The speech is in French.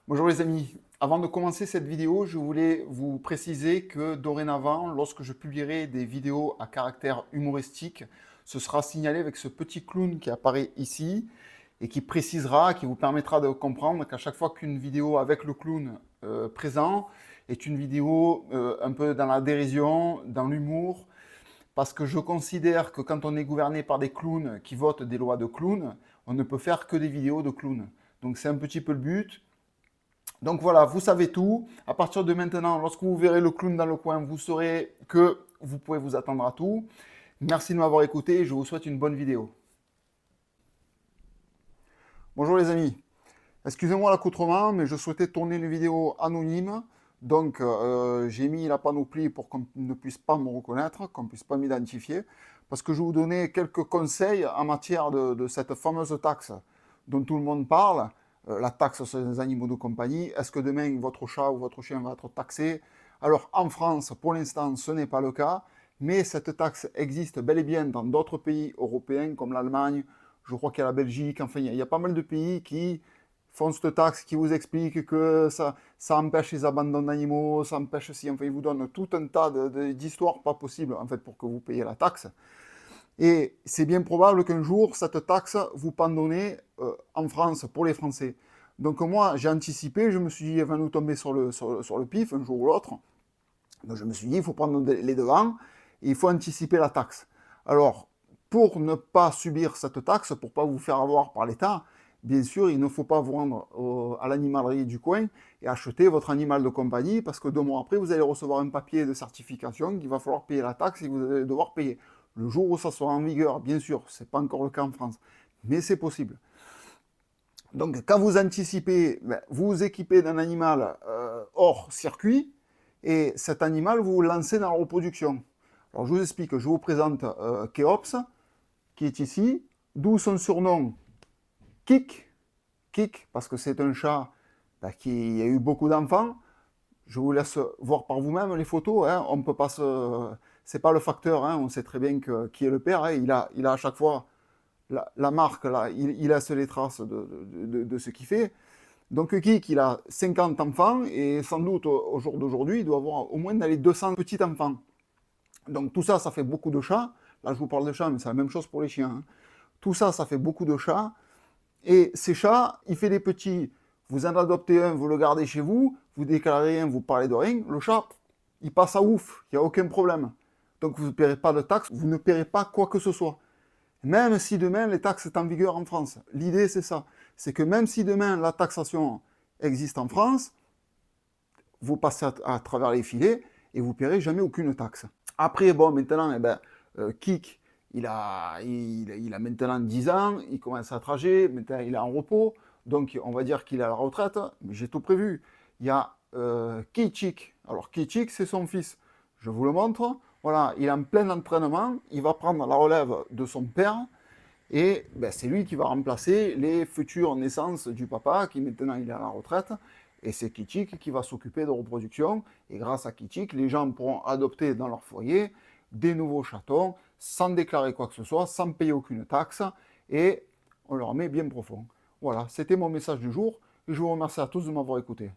Bonjour les amis, avant de commencer cette vidéo, je voulais vous préciser que dorénavant, lorsque je publierai des vidéos à caractère humoristique, ce sera signalé avec ce petit clown qui apparaît ici et qui précisera, qui vous permettra de comprendre qu'à chaque fois qu'une vidéo avec le clown présent est une vidéo un peu dans la dérision, dans l'humour, parce que je considère que quand on est gouverné par des clowns qui votent des lois de clowns, on ne peut faire que des vidéos de clowns. Donc c'est un petit peu le but. Donc voilà, vous savez tout. À partir de maintenant, lorsque vous verrez le clown dans le coin, vous saurez que vous pouvez vous attendre à tout. Merci de m'avoir écouté et je vous souhaite une bonne vidéo. Bonjour les amis. Excusez-moi l'accoutrement, mais je souhaitais tourner une vidéo anonyme. Donc j'ai mis la panoplie pour qu'on ne puisse pas me reconnaître, qu'on ne puisse pas m'identifier. Parce que je vais vous donner quelques conseils en matière de cette fameuse taxe dont tout le monde parle. La taxe sur les animaux de compagnie. Est-ce que demain votre chat ou votre chien va être taxé? Alors en France, pour l'instant, ce n'est pas le cas. Mais cette taxe existe bel et bien dans d'autres pays européens comme l'Allemagne, je crois qu'il y a la Belgique, enfin il y a pas mal de pays qui font cette taxe, qui vous expliquent que ça empêche les abandons d'animaux, ça empêche si, enfin ils vous donnent tout un tas d'histoires pas possibles en fait pour que vous payiez la taxe. Et c'est bien probable qu'un jour cette taxe vous pendonnez en France pour les Français. Donc moi j'ai anticipé, je me suis dit elle va nous tomber sur le pif un jour ou l'autre. Donc je me suis dit il faut prendre les devants et il faut anticiper la taxe. Alors pour ne pas subir cette taxe, pour ne pas vous faire avoir par l'État, bien sûr, il ne faut pas vous rendre à l'animalerie du coin et acheter votre animal de compagnie parce que 2 mois après, vous allez recevoir un papier de certification qu'il va falloir payer la taxe et que vous allez devoir payer. Le jour où ça sera en vigueur, bien sûr, ce n'est pas encore le cas en France, mais c'est possible. Donc, quand vous anticipez, vous vous équipez d'un animal hors circuit et cet animal, vous lancez dans la reproduction. Alors, je vous explique, je vous présente Kéops, qui est ici, d'où son surnom Kik, Kik, parce que c'est un chat qui a eu beaucoup d'enfants. Je vous laisse voir par vous-même les photos. Hein. On peut pas se... C'est pas le facteur, hein. On sait très bien qui est le père. Hein. Il a à chaque fois la marque, là, il laisse les traces de ce qu'il fait. Donc Kik, il a 50 enfants et sans doute au jour d'aujourd'hui, il doit avoir au moins dans les 200 petits-enfants. Donc tout ça, ça fait beaucoup de chats. Là, je vous parle de chats, mais c'est la même chose pour les chiens. Hein. Tout ça, ça fait beaucoup de chats. Et ces chats, il fait des petits. Vous en adoptez un, vous le gardez chez vous, vous déclarez rien, vous parlez de rien. Le chat, il passe à ouf, il n'y a aucun problème. Donc vous ne paierez pas de taxes, vous ne paierez pas quoi que ce soit. Même si demain les taxes sont en vigueur en France. L'idée c'est ça. C'est que même si demain la taxation existe en France, vous passez à travers les filets et vous ne paierez jamais aucune taxe. Après, bon, maintenant, eh ben, Kik, il a maintenant 10 ans, il commence à trager, maintenant il est en repos, donc on va dire qu'il est à la retraite, mais j'ai tout prévu. Il y a Kichik. Alors Kichik, c'est son fils. Je vous le montre. Voilà, il est en plein entraînement, il va prendre la relève de son père, et ben, c'est lui qui va remplacer les futures naissances du papa, qui maintenant il est à la retraite, et c'est Kichik qui va s'occuper de reproduction, et grâce à Kichik, les gens pourront adopter dans leur foyer des nouveaux chatons, sans déclarer quoi que ce soit, sans payer aucune taxe, et on leur met bien profond. Voilà, c'était mon message du jour, et je vous remercie à tous de m'avoir écouté.